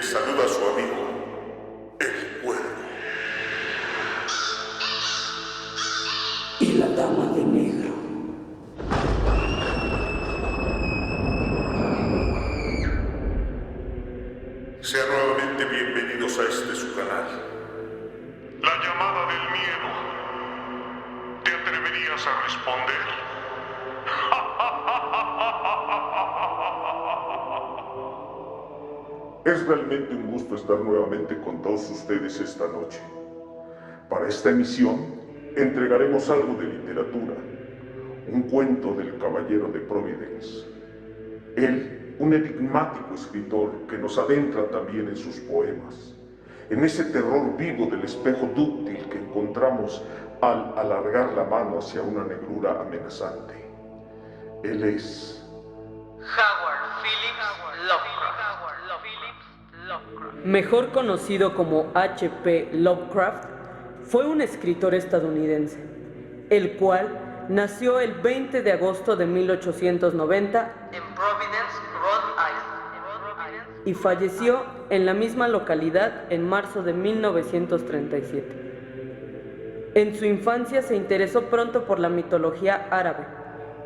Les saluda su amigo, el Cuervo. Y la Dama de Negro. Sean nuevamente bienvenidos a este su canal. La llamada del miedo. ¿Te atreverías a responder? Es realmente un gusto estar nuevamente con todos ustedes esta noche. Para esta emisión, entregaremos algo de literatura, un cuento del Caballero de Providence. Él, un enigmático escritor que nos adentra también en sus poemas, en ese terror vivo del espejo dúctil que encontramos al alargar la mano hacia una negrura amenazante. Él es Howard Phillips Lovecraft. Mejor conocido como H.P. Lovecraft, fue un escritor estadounidense, el cual nació el 20 de agosto de 1890 En Providence, Rhode Island. y falleció en la misma localidad en marzo de 1937. En su infancia se interesó pronto por la mitología árabe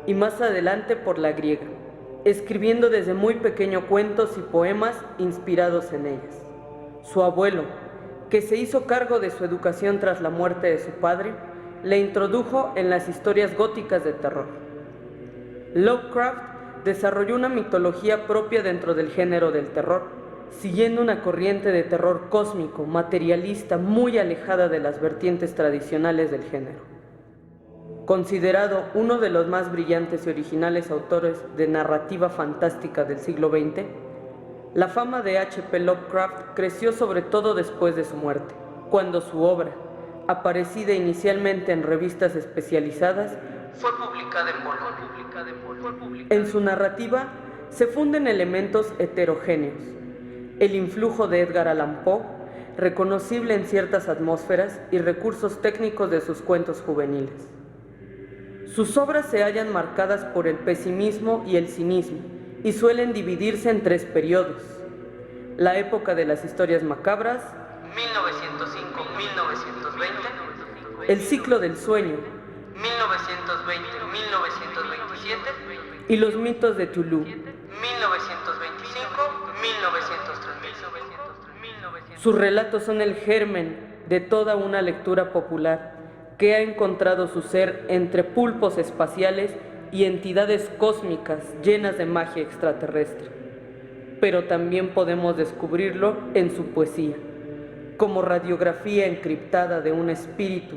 y más adelante por la griega, escribiendo desde muy pequeño cuentos y poemas inspirados en ellas. Su abuelo, que se hizo cargo de su educación tras la muerte de su padre, le introdujo en las historias góticas de terror. Lovecraft desarrolló una mitología propia dentro del género del terror, siguiendo una corriente de terror cósmico, materialista, muy alejada de las vertientes tradicionales del género. Considerado uno de los más brillantes y originales autores de narrativa fantástica del siglo XX, la fama de H.P. Lovecraft creció sobre todo después de su muerte, cuando su obra, aparecida inicialmente en revistas especializadas, Fue publicada en Bolonia. en su narrativa se funden elementos heterogéneos. El influjo de Edgar Allan Poe, reconocible en ciertas atmósferas y recursos técnicos de sus cuentos juveniles. Sus obras se hallan marcadas por el pesimismo y el cinismo, y suelen dividirse en tres periodos: la época de las historias macabras, 1905-1920, el ciclo del sueño 1920-1927 y los mitos de Cthulhu. 1925-1930. Sus relatos son el germen de toda una lectura popular que ha encontrado su ser entre pulpos espaciales y entidades cósmicas llenas de magia extraterrestre. Pero también podemos descubrirlo en su poesía, como radiografía encriptada de un espíritu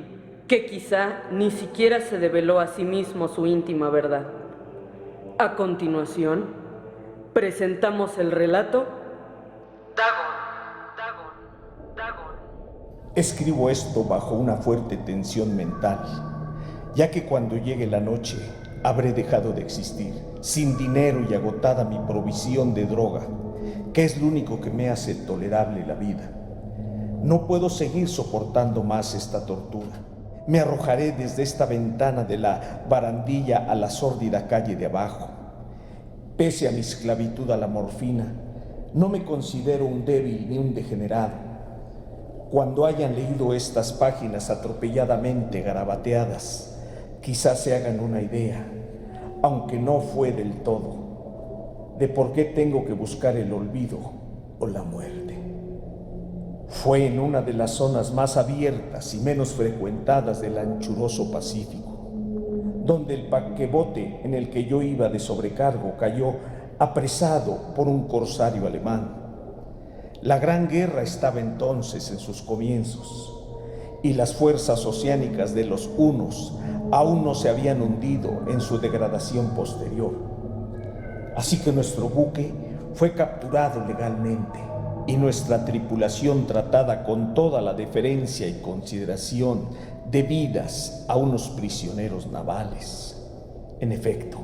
que quizá ni siquiera se develó a sí mismo su íntima verdad. A continuación, presentamos el relato Dagon. Escribo esto bajo una fuerte tensión mental, ya que cuando llegue la noche habré dejado de existir, sin dinero y agotada mi provisión de droga, que es lo único que me hace tolerable la vida. No puedo seguir soportando más esta tortura. Me arrojaré desde esta ventana de la barandilla a la sórdida calle de abajo. Pese a mi esclavitud a la morfina, no me considero un débil ni un degenerado. Cuando hayan leído estas páginas atropelladamente garabateadas, quizás se hagan una idea, aunque no fue del todo, de por qué tengo que buscar el olvido o la muerte. Fue en una de las zonas más abiertas y menos frecuentadas del anchuroso Pacífico, donde el paquebote en el que yo iba de sobrecargo cayó apresado por un corsario alemán. La Gran Guerra estaba entonces en sus comienzos y las fuerzas oceánicas de los hunos aún no se habían hundido en su degradación posterior. Así que nuestro buque fue capturado legalmente y nuestra tripulación tratada con toda la deferencia y consideración debidas a unos prisioneros navales. En efecto,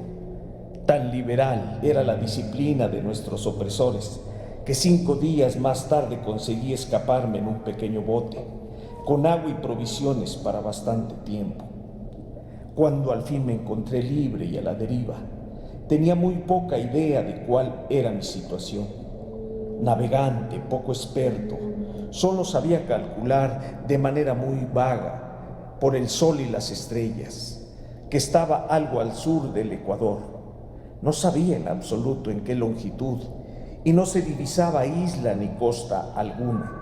tan liberal era la disciplina de nuestros opresores que 5 días más tarde conseguí escaparme en un pequeño bote, con agua y provisiones para bastante tiempo. Cuando al fin me encontré libre y a la deriva, tenía muy poca idea de cuál era mi situación. Navegante, poco experto, solo sabía calcular de manera muy vaga, por el sol y las estrellas, que estaba algo al sur del Ecuador. No sabía en absoluto en qué longitud y no se divisaba isla ni costa alguna.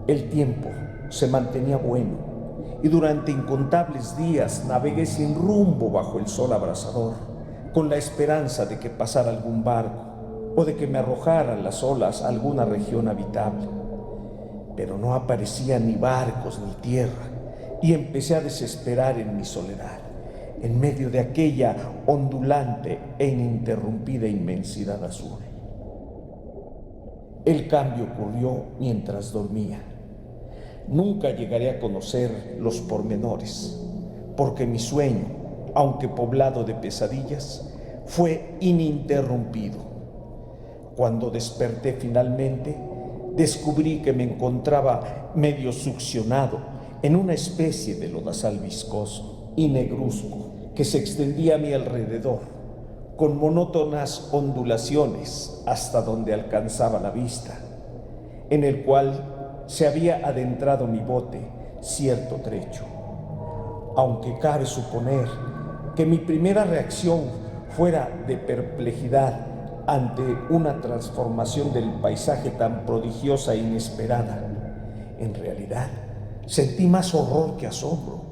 El tiempo se mantenía bueno y durante incontables días navegué sin rumbo bajo el sol abrasador, con la esperanza de que pasara algún barco o de que me arrojaran las olas a alguna región habitable. Pero no aparecían ni barcos ni tierra, y empecé a desesperar en mi soledad, en medio de aquella ondulante e ininterrumpida inmensidad azul. El cambio ocurrió mientras dormía. Nunca llegaré a conocer los pormenores, porque mi sueño, aunque poblado de pesadillas, fue ininterrumpido. Cuando desperté finalmente, descubrí que me encontraba medio succionado en una especie de lodazal viscoso y negruzco que se extendía a mi alrededor, con monótonas ondulaciones hasta donde alcanzaba la vista, en el cual se había adentrado mi bote cierto trecho. Aunque cabe suponer que mi primera reacción fuera de perplejidad ante una transformación del paisaje tan prodigiosa e inesperada, en realidad sentí más horror que asombro,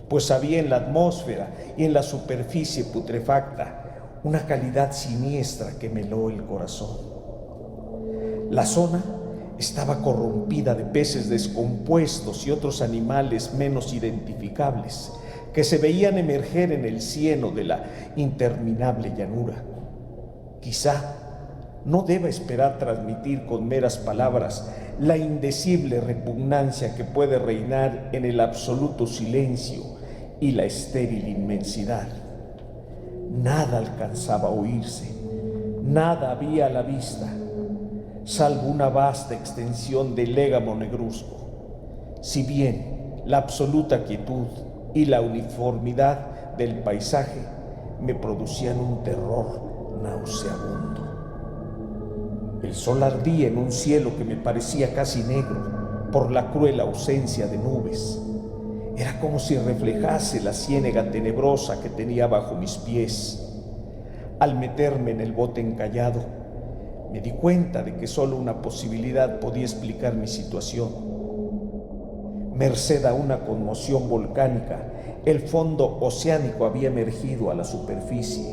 pues había en la atmósfera y en la superficie putrefacta una calidad siniestra que me heló el corazón. La zona estaba corrompida de peces descompuestos y otros animales menos identificables que se veían emerger en el cieno de la interminable llanura. Quizá no deba esperar transmitir con meras palabras la indecible repugnancia que puede reinar en el absoluto silencio y la estéril inmensidad. Nada alcanzaba a oírse, nada había a la vista, salvo una vasta extensión de légamo negruzco. Si bien la absoluta quietud y la uniformidad del paisaje me producían un terror nauseabundo. El sol ardía en un cielo que me parecía casi negro por la cruel ausencia de nubes. Era como si reflejase la ciénaga tenebrosa que tenía bajo mis pies. Al meterme en el bote encallado, me di cuenta de que solo una posibilidad podía explicar mi situación. Merced a una conmoción volcánica, el fondo oceánico había emergido a la superficie,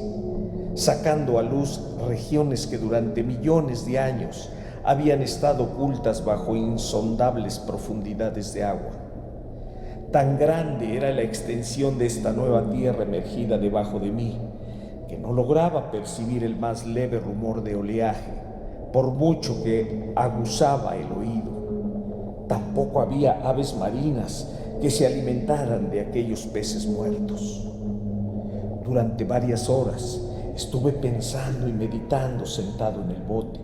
sacando a luz regiones que durante millones de años habían estado ocultas bajo insondables profundidades de agua. Tan grande era la extensión de esta nueva tierra emergida debajo de mí, que no lograba percibir el más leve rumor de oleaje, por mucho que aguzaba el oído. Tampoco había aves marinas que se alimentaran de aquellos peces muertos. Durante varias horas estuve pensando y meditando sentado en el bote,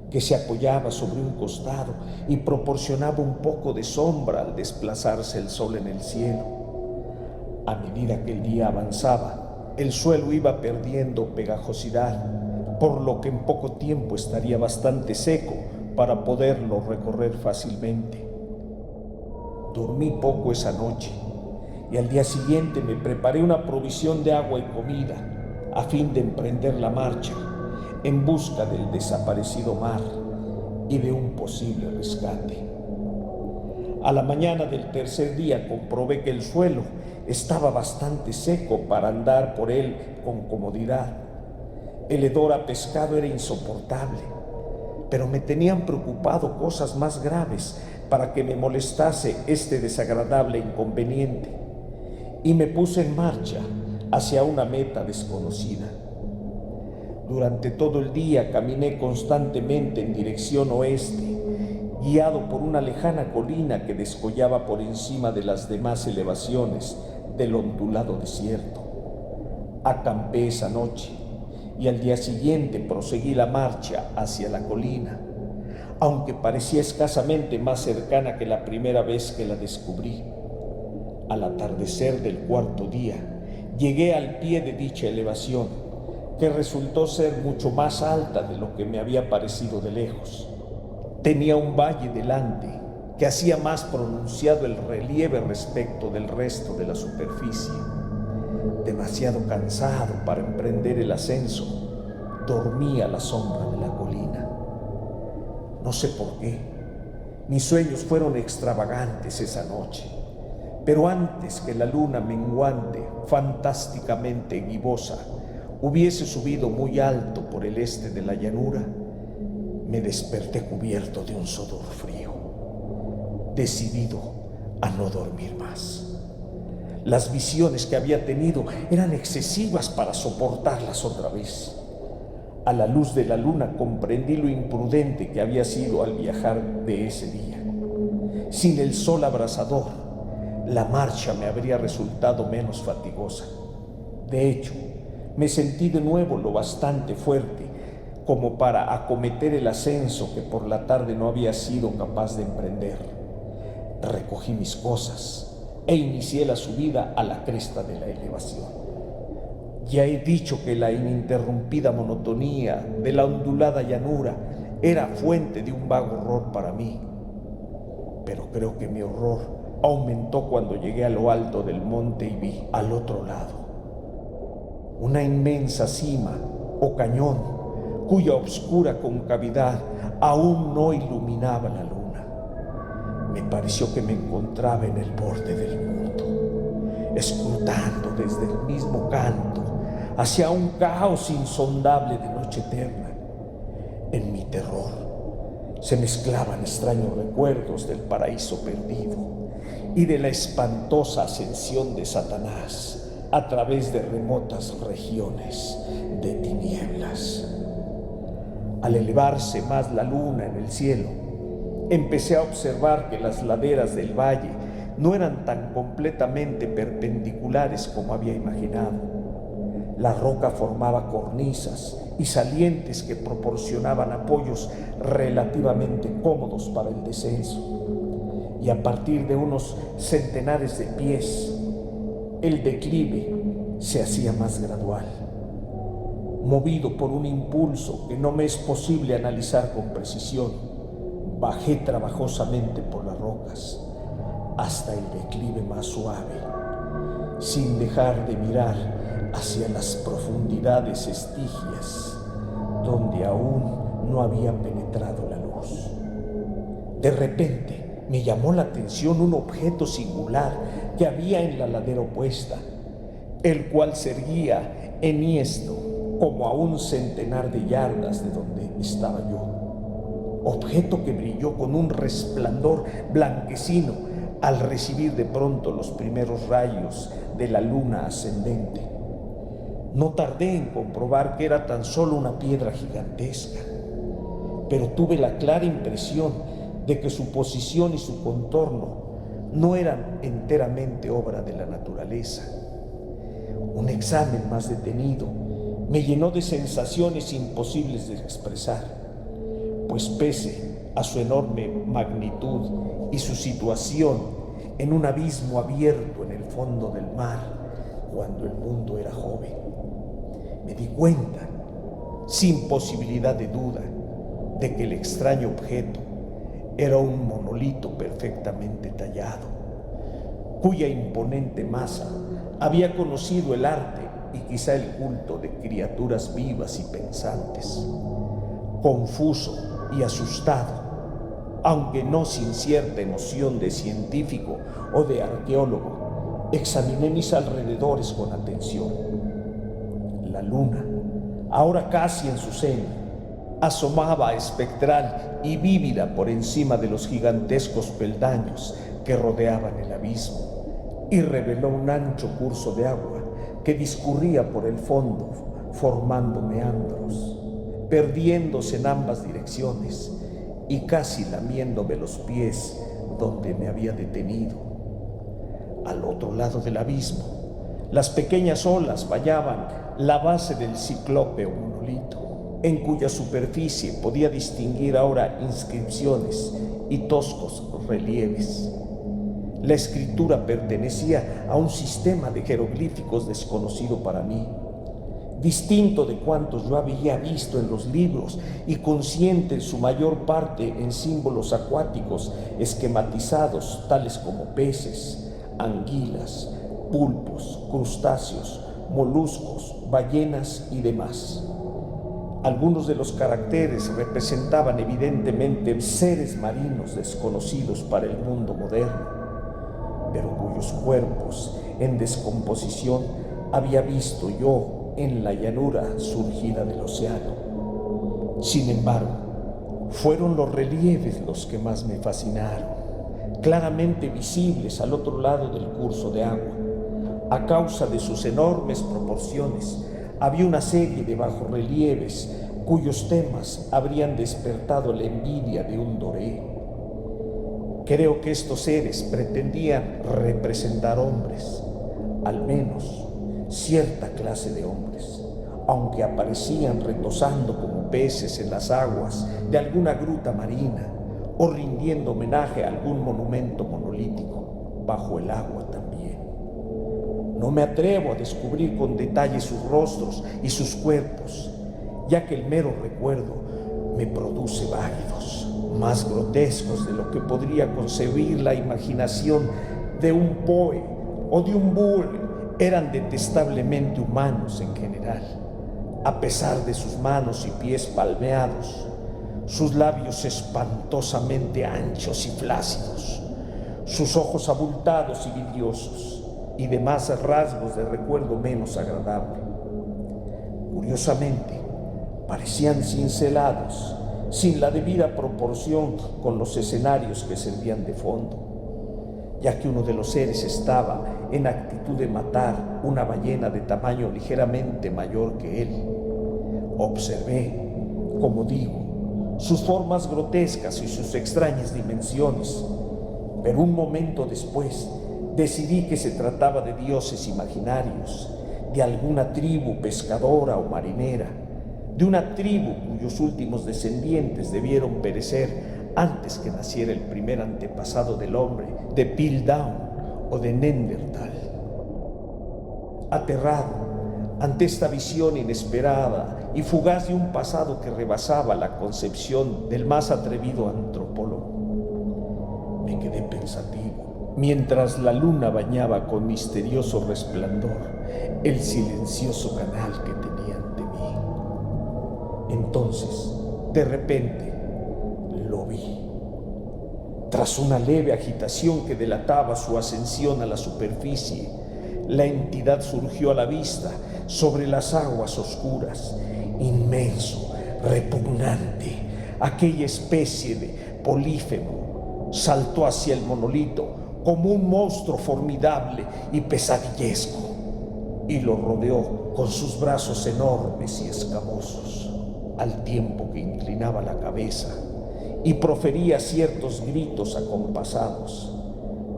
que se apoyaba sobre un costado y proporcionaba un poco de sombra al desplazarse el sol en el cielo. A medida que el día avanzaba, el suelo iba perdiendo pegajosidad, por lo que en poco tiempo estaría bastante seco para poderlo recorrer fácilmente. Dormí poco esa noche y al día siguiente me preparé una provisión de agua y comida a fin de emprender la marcha en busca del desaparecido mar y de un posible rescate. A la mañana del tercer día comprobé que el suelo estaba bastante seco para andar por él con comodidad. El hedor a pescado era insoportable, pero me tenían preocupado cosas más graves para que me molestase este desagradable inconveniente, y me puse en marcha hacia una meta desconocida. Durante todo el día caminé constantemente en dirección oeste, guiado por una lejana colina que descollaba por encima de las demás elevaciones del ondulado desierto. Acampé esa noche y al día siguiente proseguí la marcha hacia la colina, aunque parecía escasamente más cercana que la primera vez que la descubrí. Al atardecer del cuarto día, llegué al pie de dicha elevación, que resultó ser mucho más alta de lo que me había parecido de lejos. Tenía un valle delante que hacía más pronunciado el relieve respecto del resto de la superficie. Demasiado cansado para emprender el ascenso, dormí a la sombra de la colina. No sé por qué, mis sueños fueron extravagantes esa noche, pero antes que la luna menguante, fantásticamente gibosa, hubiese subido muy alto por el este de la llanura, me desperté cubierto de un sudor frío, decidido a no dormir más. Las visiones que había tenido eran excesivas para soportarlas otra vez. A la luz de la luna comprendí lo imprudente que había sido al viajar de ese día. Sin el sol abrasador, la marcha me habría resultado menos fatigosa. De hecho, me sentí de nuevo lo bastante fuerte como para acometer el ascenso que por la tarde no había sido capaz de emprender. Recogí mis cosas e inicié la subida a la cresta de la elevación. Ya he dicho que la ininterrumpida monotonía de la ondulada llanura era fuente de un vago horror para mí, pero creo que mi horror aumentó cuando llegué a lo alto del monte y vi al otro lado una inmensa cima o cañón cuya obscura concavidad aún no iluminaba la luna. Me pareció que me encontraba en el borde del mundo, escrutando desde el mismo canto hacia un caos insondable de noche eterna. En mi terror se mezclaban extraños recuerdos del paraíso perdido y de la espantosa ascensión de Satanás a través de remotas regiones de tinieblas. Al elevarse más la luna en el cielo, empecé a observar que las laderas del valle no eran tan completamente perpendiculares como había imaginado. La roca formaba cornisas y salientes que proporcionaban apoyos relativamente cómodos para el descenso. Y a partir de unos centenares de pies, el declive se hacía más gradual. Movido por un impulso que no me es posible analizar con precisión, bajé trabajosamente por las rocas hasta el declive más suave, sin dejar de mirar hacia las profundidades estigias donde aún no había penetrado la luz. De repente me llamó la atención un objeto singular que había en la ladera opuesta, el cual se erguía enhiesto como a un centenar de yardas de donde estaba yo. Objeto que brilló con un resplandor blanquecino al recibir de pronto los primeros rayos de la luna ascendente. No tardé en comprobar que era tan solo una piedra gigantesca, pero tuve la clara impresión de que su posición y su contorno no eran enteramente obra de la naturaleza. Un examen más detenido me llenó de sensaciones imposibles de expresar, pues pese a su enorme magnitud y su situación en un abismo abierto en el fondo del mar cuando el mundo era joven, me di cuenta, sin posibilidad de duda, de que el extraño objeto era un monolito perfectamente tallado, cuya imponente masa había conocido el arte y quizá el culto de criaturas vivas y pensantes. Confuso y asustado, aunque no sin cierta emoción de científico o de arqueólogo, examiné mis alrededores con atención. La luna, ahora casi en su seno, asomaba espectral y vívida por encima de los gigantescos peldaños que rodeaban el abismo, y reveló un ancho curso de agua que discurría por el fondo formando meandros, perdiéndose en ambas direcciones y casi lamiéndome los pies donde me había detenido. Al otro lado del abismo, las pequeñas olas bañaban la base del ciclópeo monolito, en cuya superficie podía distinguir ahora inscripciones y toscos relieves. La escritura pertenecía a un sistema de jeroglíficos desconocido para mí. distinto de cuantos yo había visto en los libros y consciente en su mayor parte en símbolos acuáticos esquematizados, tales como peces, anguilas, pulpos, crustáceos, moluscos, ballenas y demás. Algunos de los caracteres representaban evidentemente seres marinos desconocidos para el mundo moderno, pero cuyos cuerpos en descomposición había visto yo en la llanura surgida del océano. Sin embargo, fueron los relieves los que más me fascinaron, claramente visibles al otro lado del curso de agua. A causa de sus enormes proporciones, había una serie de bajorrelieves cuyos temas habrían despertado la envidia de un doré. Creo que estos seres pretendían representar hombres, al menos cierta clase de hombres, aunque aparecían retosando como peces en las aguas de alguna gruta marina o rindiendo homenaje a algún monumento monolítico bajo el agua también. No me atrevo a descubrir con detalle sus rostros y sus cuerpos, ya que el mero recuerdo me produce válidos, más grotescos de lo que podría concebir la imaginación de un Poe o de un Bull. Eran detestablemente humanos en general, a pesar de sus manos y pies palmeados, sus labios espantosamente anchos y flácidos, sus ojos abultados y vidriosos, y demás rasgos de recuerdo menos agradable. Curiosamente, parecían cincelados, sin la debida proporción con los escenarios que servían de fondo, ya que uno de los seres estaba en actitud de matar una ballena de tamaño ligeramente mayor que él. Observé, como digo, sus formas grotescas y sus extrañas dimensiones, pero un momento después decidí que se trataba de dioses imaginarios, de alguna tribu pescadora o marinera, de una tribu cuyos últimos descendientes debieron perecer antes que naciera el primer antepasado del hombre, de Piltdown o de Neandertal. Aterrado ante esta visión inesperada y fugaz de un pasado que rebasaba la concepción del más atrevido antropólogo, me quedé pensativo mientras la luna bañaba con misterioso resplandor el silencioso canal que tenía ante mí. Entonces, de repente, lo vi. Tras una leve agitación que delataba su ascensión a la superficie, la entidad surgió a la vista sobre las aguas oscuras, inmenso, repugnante. Aquella especie de polífemo saltó hacia el monolito como un monstruo formidable y pesadillesco, y lo rodeó con sus brazos enormes y escamosos, al tiempo que inclinaba la cabeza y profería ciertos gritos acompasados.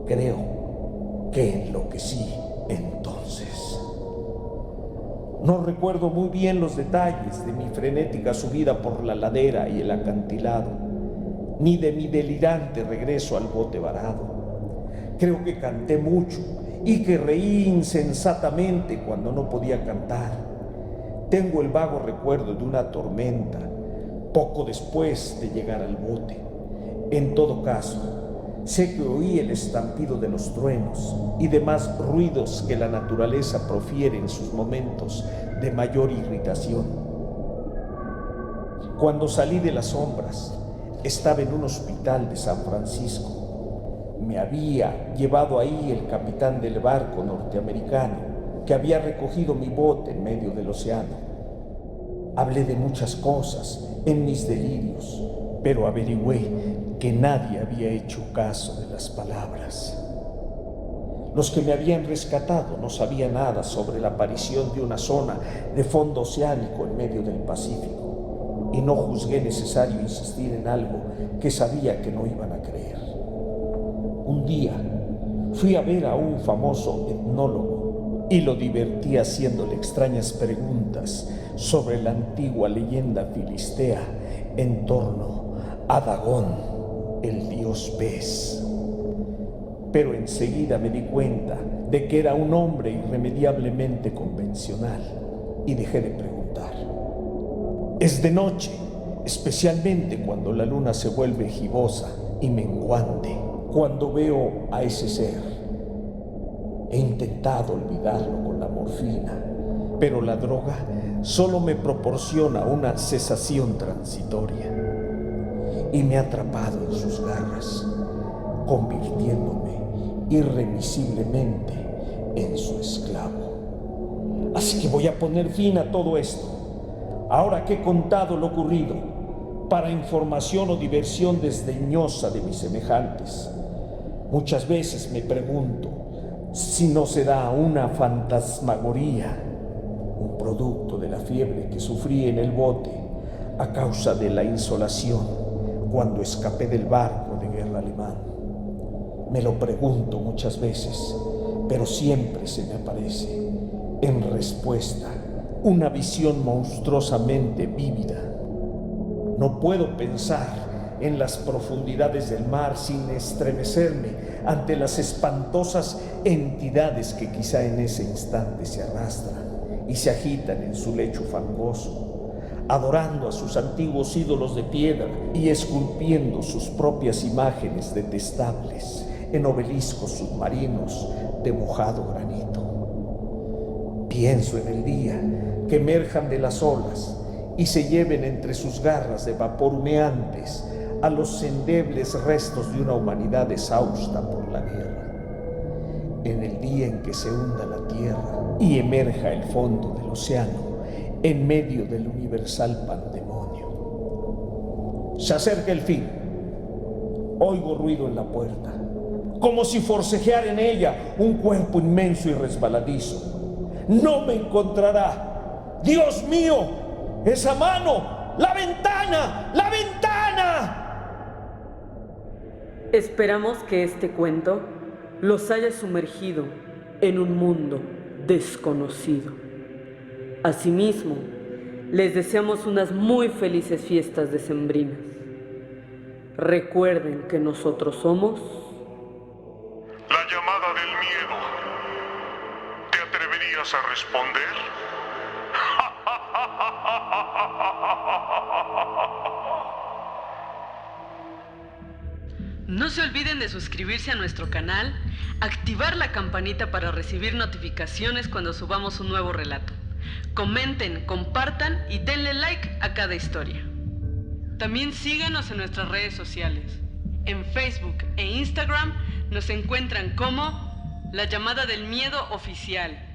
Creo que enloquecí entonces. No recuerdo muy bien los detalles de mi frenética subida por la ladera y el acantilado, ni de mi delirante regreso al bote varado. Creo que canté mucho y que reí insensatamente cuando no podía cantar. Tengo el vago recuerdo de una tormenta poco después de llegar al bote. En todo caso, sé que oí el estampido de los truenos y demás ruidos que la naturaleza profiere en sus momentos de mayor irritación. Cuando salí de las sombras, estaba en un hospital de San Francisco. Me había llevado ahí el capitán del barco norteamericano que había recogido mi bote en medio del océano. Hablé de muchas cosas en mis delirios, pero averigüé que nadie había hecho caso de las palabras. Los que me habían rescatado no sabían nada sobre la aparición de una zona de fondo oceánico en medio del Pacífico, y no juzgué necesario insistir en algo que sabía que no iban a creer. Un día fui a ver a un famoso etnólogo y lo divertí haciéndole extrañas preguntas sobre la antigua leyenda filistea en torno a Dagón, el dios pez. Pero enseguida me di cuenta de que era un hombre irremediablemente convencional, y dejé de preguntar. Es de noche, especialmente cuando la luna se vuelve gibosa y menguante, cuando veo a ese ser. He intentado olvidarlo con la morfina, pero la droga solo me proporciona una cesación transitoria y me ha atrapado en sus garras, convirtiéndome irremisiblemente en su esclavo. Así que voy a poner fin a todo esto, ahora que he contado lo ocurrido, para información o diversión desdeñosa de mis semejantes. Muchas veces me pregunto si no será una fantasmagoría, un producto de la fiebre que sufrí en el bote a causa de la insolación cuando escapé del barco de guerra alemán. Me lo pregunto muchas veces, pero siempre se me aparece, en respuesta, una visión monstruosamente vívida. No puedo pensar en las profundidades del mar sin estremecerme ante las espantosas entidades que quizá en ese instante se arrastran y se agitan en su lecho fangoso, adorando a sus antiguos ídolos de piedra y esculpiendo sus propias imágenes detestables en obeliscos submarinos de mojado granito. Pienso en el día que emerjan de las olas y se lleven entre sus garras de vapor humeantes a los endebles restos de una humanidad exhausta por la guerra. En el día en que se hunda la tierra y emerja el fondo del océano en medio del universal pandemonio. Se acerca el fin. Oigo ruido en la puerta, como si forcejeara en ella un cuerpo inmenso y resbaladizo. No me encontrará. ¡Dios mío! ¡Esa mano! ¡La ventana! ¡La ventana! Esperamos que este cuento los haya sumergido en un mundo desconocido. Asimismo, les deseamos unas muy felices fiestas decembrinas. Recuerden que nosotros somos La llamada del miedo. ¿Te atreverías a responder? No se olviden de suscribirse a nuestro canal, activar la campanita para recibir notificaciones cuando subamos un nuevo relato. Comenten, compartan y denle like a cada historia. También síganos en nuestras redes sociales. En Facebook e Instagram nos encuentran como La Llamada del Miedo Oficial.